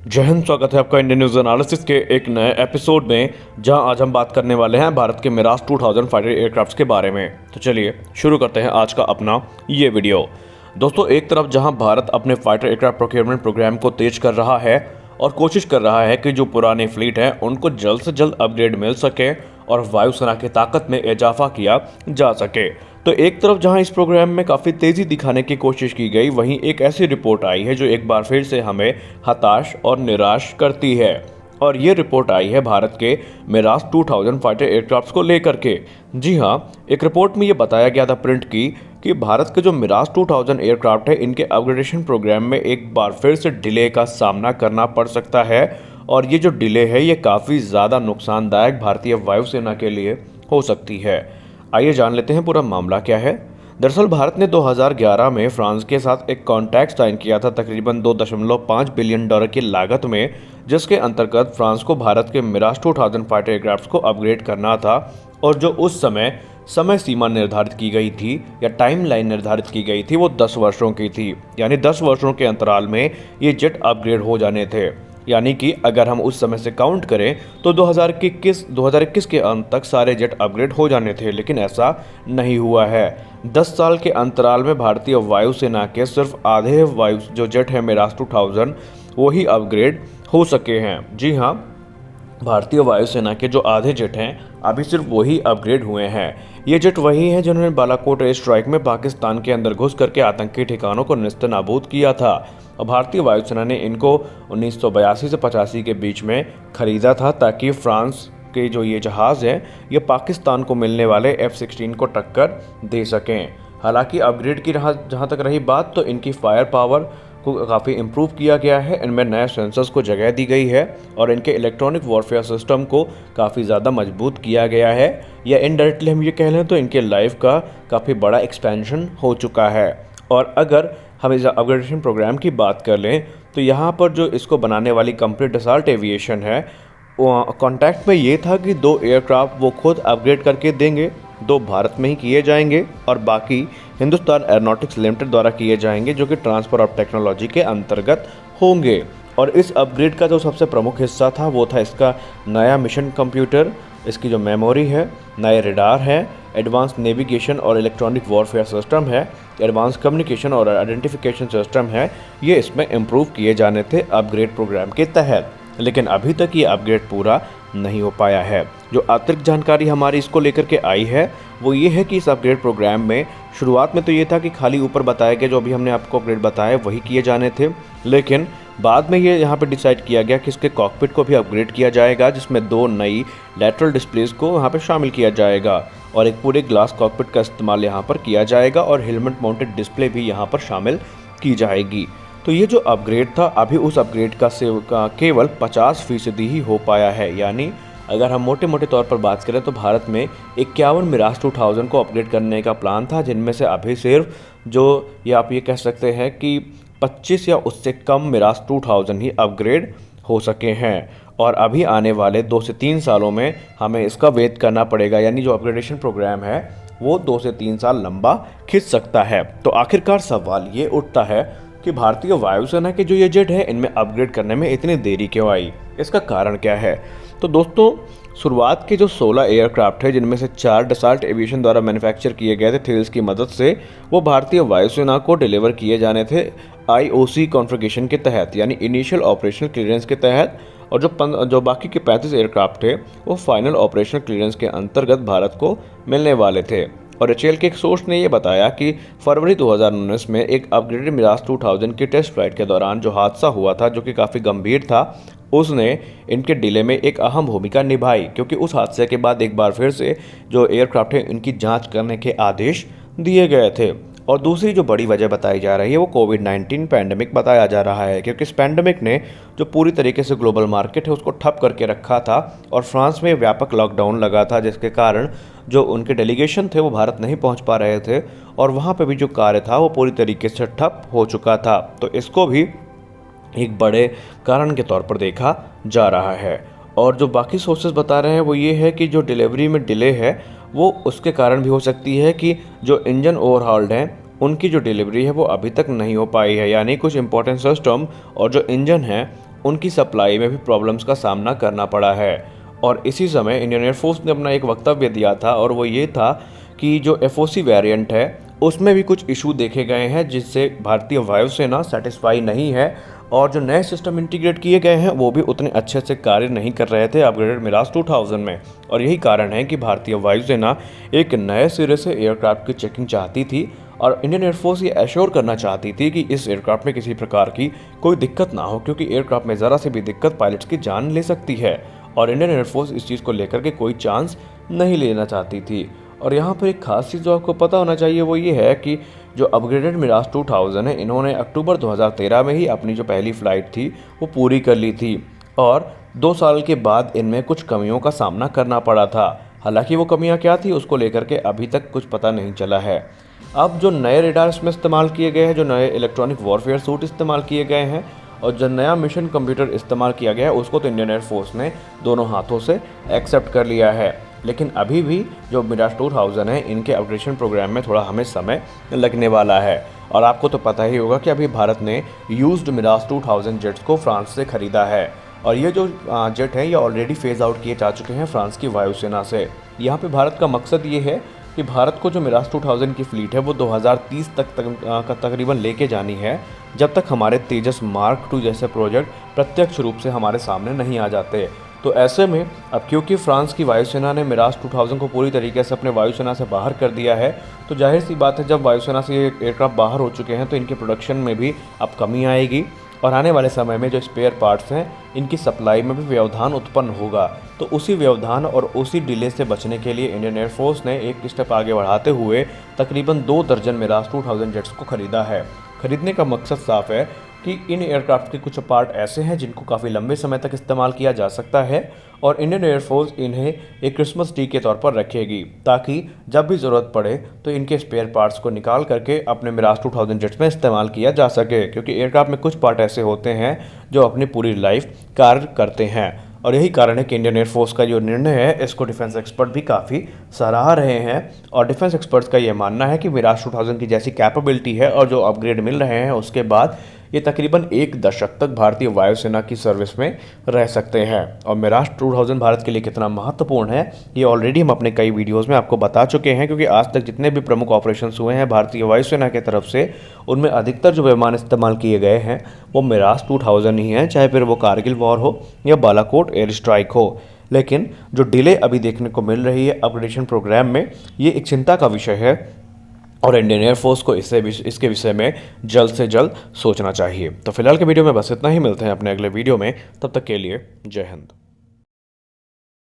जय हिंद। स्वागत है आपका इंडियन न्यूज एनालिसिस के एक नए एपिसोड में, जहां आज हम बात करने वाले हैं भारत के मिराज 2000 फाइटर एयरक्राफ्ट्स के बारे में। तो चलिए शुरू करते हैं आज का अपना ये वीडियो। दोस्तों, एक तरफ जहां भारत अपने फाइटर एयरक्राफ्ट प्रोक्योरमेंट प्रोग्राम को तेज कर रहा है और कोशिश कर रहा है कि जो पुराने फ्लीट है उनको जल्द से जल्द अपग्रेड मिल सके और वायुसेना की ताकत में इजाफा किया जा सके, तो एक तरफ जहां इस प्रोग्राम में काफ़ी तेज़ी दिखाने की कोशिश की गई, वहीं एक ऐसी रिपोर्ट आई है जो एक बार फिर से हमें हताश और निराश करती है। और ये रिपोर्ट आई है भारत के मिराज 2000 फाइटर एयरक्राफ्ट्स को लेकर के। जी हाँ, एक रिपोर्ट में ये बताया गया था प्रिंट की कि भारत के जो मिराज 2000 एयरक्राफ्ट है, इनके अपग्रेडेशन प्रोग्राम में एक बार फिर से डिले का सामना करना पड़ सकता है। और ये जो डिले है ये काफ़ी ज़्यादा नुकसानदायक भारतीय वायुसेना के लिए हो सकती है। आइए जान लेते हैं पूरा मामला क्या है। दरअसल भारत ने 2011 में फ्रांस के साथ एक कॉन्ट्रैक्ट साइन किया था तकरीबन $2.5 बिलियन की लागत में, जिसके अंतर्गत फ्रांस को भारत के मिराज 2000 फाइटर एयरक्राफ्ट को अपग्रेड करना था। और जो उस समय सीमा निर्धारित की गई थी या टाइमलाइन निर्धारित की गई थी वो 10 वर्षों की थी, यानी 10 वर्षों के अंतराल में ये जेट अपग्रेड हो जाने थे। यानी कि अगर हम उस समय से काउंट करें तो 2021 के अंत तक सारे जेट अपग्रेड हो जाने थे, लेकिन ऐसा नहीं हुआ है। 10 साल के अंतराल में भारतीय वायुसेना के सिर्फ आधे जो जेट है मिराज 2000 वो ही अपग्रेड हो सके हैं। जी हाँ, भारतीय वायुसेना के जो आधे जेट हैं अभी सिर्फ वही अपग्रेड हुए हैं। ये जेट वही हैं जिन्होंने बालाकोट एयर स्ट्राइक में पाकिस्तान के अंदर घुस करके आतंकी ठिकानों को नेस्तनाबूद किया था। और भारतीय वायुसेना ने इनको 1982 से 85 के बीच में खरीदा था ताकि फ्रांस के जो ये जहाज़ हैं ये पाकिस्तान को मिलने वाले F-16 को टक्कर दे सकें। हालांकि अपग्रेड की जहाँ तक रही बात, तो इनकी फायर पावर को काफ़ी इम्प्रूव किया गया है। इनमें नए सेंसर्स को जगह दी गई है और इनके इलेक्ट्रॉनिक वॉरफेयर सिस्टम को काफ़ी ज़्यादा मजबूत किया गया है, या इनडायरेक्टली हम ये कह लें तो इनके लाइफ का काफ़ी बड़ा एक्सपेंशन हो चुका है। और अगर हम इस अपग्रेडेशन प्रोग्राम की बात कर लें तो यहाँ पर जो इसको बनाने वाली कंपनी डसॉल्ट एविएशन है, कॉन्ट्रैक्ट में ये था कि 2 एयरक्राफ्ट वो खुद अपग्रेड करके देंगे, 2 भारत में ही किए जाएंगे और बाकी हिंदुस्तान एरोनॉटिक्स लिमिटेड द्वारा किए जाएंगे, जो कि ट्रांसफ़र ऑफ टेक्नोलॉजी के अंतर्गत होंगे। और इस अपग्रेड का जो सबसे प्रमुख हिस्सा था वो था इसका नया मिशन कंप्यूटर, इसकी जो मेमोरी है, नए रडार है, एडवांस नेविगेशन और इलेक्ट्रॉनिक वॉरफेयर सिस्टम है, एडवांस कम्युनिकेशन और आइडेंटिफिकेशन सिस्टम है। ये इसमें इम्प्रूव किए जाने थे अपग्रेड प्रोग्राम के तहत, लेकिन अभी तक ये अपग्रेड पूरा नहीं हो पाया है। जो अतिरिक्त जानकारी हमारी इसको लेकर के आई है वो ये है कि इस अपग्रेड प्रोग्राम में शुरुआत में तो ये था कि खाली ऊपर बताया गया जो अभी हमने आपको अपग्रेड बताया वही किए जाने थे, लेकिन बाद में ये यहाँ पे डिसाइड किया गया कि इसके कॉकपिट को भी अपग्रेड किया जाएगा, जिसमें 2 नई लैटरल डिस्प्लेस को यहाँ पे शामिल किया जाएगा और एक पूरे ग्लास कॉकपिट का इस्तेमाल यहाँ पर किया जाएगा और हेलमेट माउंटेड डिस्प्ले भी यहाँ पर शामिल की जाएगी। तो ये जो अपग्रेड था अभी उस अपग्रेड का केवल 50% ही हो पाया है। यानी अगर हम मोटे मोटे तौर पर बात करें तो भारत में 51 मिराज 2000 को अपग्रेड करने का प्लान था, जिनमें से अभी सिर्फ जो ये आप ये कह सकते हैं कि 25 या उससे कम मिराज 2000 ही अपग्रेड हो सके हैं। और अभी आने वाले 2 से 3 सालों में हमें इसका वेट करना पड़ेगा, यानी जो अपग्रेडेशन प्रोग्राम है वो 2 से 3 साल लंबा खिंच सकता है। तो आखिरकार सवाल ये उठता है कि भारतीय वायुसेना के जो ये जेट है इनमें अपग्रेड करने में इतनी देरी क्यों आई, इसका कारण क्या है। तो दोस्तों, शुरुआत के जो 16 एयरक्राफ्ट है जिनमें से 4 डसॉल्ट एविएशन द्वारा मैन्युफैक्चर किए गए थे थेल्स की मदद से, वो भारतीय वायुसेना को डिलीवर किए जाने थे IOC कॉन्फ़िगरेशन के तहत, यानी इनिशियल ऑपरेशनल क्लियरेंस के तहत। और जो बाकी के 35 एयरक्राफ्ट थे वो फाइनल ऑपरेशनल क्लियरेंस के अंतर्गत भारत को मिलने वाले थे। और एचएएल के एक सोर्स ने यह बताया कि फरवरी 2019 में एक अपग्रेडेड मिराज 2000 की टेस्ट फ्लाइट के दौरान जो हादसा हुआ था, जो कि काफ़ी गंभीर था, उसने इनके डिले में एक अहम भूमिका निभाई, क्योंकि उस हादसे के बाद एक बार फिर से जो एयरक्राफ्ट है इनकी जांच करने के आदेश दिए गए थे। और दूसरी जो बड़ी वजह बताई जा रही है वो कोविड-19 पैंडमिक बताया जा रहा है, क्योंकि इस पैंडमिक ने जो पूरी तरीके से ग्लोबल मार्केट है उसको ठप करके रखा था और फ्रांस में व्यापक लॉकडाउन लगा था, जिसके कारण जो उनके डेलीगेशन थे वो भारत नहीं पहुंच पा रहे थे और वहाँ पे भी जो कार्य था वो पूरी तरीके से ठप हो चुका था। तो इसको भी एक बड़े कारण के तौर पर देखा जा रहा है। और जो बाकी सोर्सेज बता रहे हैं वो ये है कि जो डिलीवरी में डिले है वो उसके कारण भी हो सकती है कि जो इंजन ओवरहॉल्ड हैं उनकी जो डिलीवरी है वो अभी तक नहीं हो पाई है, यानी कुछ इंपॉर्टेंट सिस्टम और जो इंजन है उनकी सप्लाई में भी प्रॉब्लम्स का सामना करना पड़ा है। और इसी समय इंडियन एयरफोर्स ने अपना एक वक्तव्य दिया था और वो ये था कि जो FOC वेरिएंट है उसमें भी कुछ इशू देखे गए हैं जिससे भारतीय वायुसेना सेटिस्फाई नहीं है, और जो नए सिस्टम इंटीग्रेट किए गए हैं वो भी उतने अच्छे से कार्य नहीं कर रहे थे अपग्रेडेड मिराज 2000 में। और यही कारण है कि भारतीय वायुसेना एक नए सिरे से एयरक्राफ्ट की चेकिंग चाहती थी और इंडियन एयरफोर्स ये एश्योर करना चाहती थी कि इस एयरक्राफ्ट में किसी प्रकार की कोई दिक्कत ना हो, क्योंकि एयरक्राफ्ट में ज़रा सी भी दिक्कत पायलट्स की जान ले सकती है और इंडियन एयरफोर्स इस चीज़ को लेकर के कोई चांस नहीं लेना चाहती थी। और यहाँ पर एक खास चीज़ जो आपको पता होना चाहिए वो ये है कि जो अपग्रेडेड मिराज 2000 है, इन्होंने अक्टूबर 2013 में ही अपनी जो पहली फ़्लाइट थी वो पूरी कर ली थी और 2 साल के बाद इनमें कुछ कमियों का सामना करना पड़ा था। हालांकि वो कमियां क्या थी उसको लेकर के अभी तक कुछ पता नहीं चला है। अब जो नए रेडार्स में इस्तेमाल किए गए हैं, जो नए इलेक्ट्रॉनिक वॉरफेयर सूट इस्तेमाल किए गए हैं और जो नया मिशन कंप्यूटर इस्तेमाल किया गया है उसको तो इंडियन एयरफोर्स ने दोनों हाथों से एक्सेप्ट कर लिया है। लेकिन अभी भी जो मिराज 2000 है इनके अपग्रेडेशन प्रोग्राम में थोड़ा हमें समय लगने वाला है। और आपको तो पता ही होगा कि अभी भारत ने यूज्ड मिराज 2000 जेट्स को फ्रांस से ख़रीदा है और ये जो जेट हैं ये ऑलरेडी फेज़ आउट किए जा चुके हैं फ्रांस की वायुसेना से। यहाँ पे भारत का मकसद ये है कि भारत को जो मिराज 2000 की फ़्लीट है वो 2030 तक तकरीबन लेके जानी है, जब तक हमारे तेजस मार्क 2 जैसे प्रोजेक्ट प्रत्यक्ष रूप से हमारे सामने नहीं आ जाते। तो ऐसे में अब क्योंकि फ्रांस की वायुसेना ने मिराज 2000 को पूरी तरीके से अपने वायुसेना से बाहर कर दिया है, तो जाहिर सी बात है जब वायुसेना से ये एयरक्राफ्ट बाहर हो चुके हैं तो इनके प्रोडक्शन में भी अब कमी आएगी और आने वाले समय में जो स्पेयर पार्ट्स हैं इनकी सप्लाई में भी व्यवधान उत्पन्न होगा। तो उसी व्यवधान और उसी डिले से बचने के लिए इंडियन एयरफोर्स ने एक स्टेप आगे बढ़ाते हुए तकरीबन 2 दर्जन मिराज 2000 जेट्स को खरीदा है। खरीदने का मकसद साफ है कि इन एयरक्राफ्ट के कुछ पार्ट ऐसे हैं जिनको काफ़ी लंबे समय तक इस्तेमाल किया जा सकता है और इंडियन एयरफोर्स इन्हें एक क्रिसमस ट्री के तौर पर रखेगी, ताकि जब भी ज़रूरत पड़े तो इनके स्पेयर पार्ट्स को निकाल करके अपने मिराज 2000 जेट्स में इस्तेमाल किया जा सके, क्योंकि एयरक्राफ्ट में कुछ पार्ट ऐसे होते हैं जो अपनी पूरी लाइफ कार्य करते हैं। और यही कारण है कि इंडियन एयरफोर्स का जो निर्णय है इसको डिफेंस एक्सपर्ट भी काफ़ी सराह रहे हैं और डिफेंस एक्सपर्ट्स का ये मानना है कि मिराज 2000 की जैसी कैपेबिलिटी है और जो अपग्रेड मिल रहे हैं उसके बाद ये तकरीबन 1 दशक तक भारतीय वायुसेना की सर्विस में रह सकते हैं। और मिराज 2000 भारत के लिए कितना महत्वपूर्ण है ये ऑलरेडी हम अपने कई वीडियोस में आपको बता चुके हैं, क्योंकि आज तक जितने भी प्रमुख ऑपरेशंस हुए हैं भारतीय वायुसेना की तरफ से उनमें अधिकतर जो विमान इस्तेमाल किए गए हैं वो मिराज 2000 ही हैं, चाहे फिर वो कारगिल वॉर हो या बालाकोट एयर स्ट्राइक हो। लेकिन जो डिले अभी देखने को मिल रही है अपग्रेडेशन प्रोग्राम में ये एक चिंता का विषय है और इंडियन एयरफोर्स को इसके विषय में जल्द से जल्द सोचना चाहिए। तो फिलहाल के वीडियो में बस इतना ही, मिलते हैं अपने अगले वीडियो में, तब तक के लिए जय हिंद।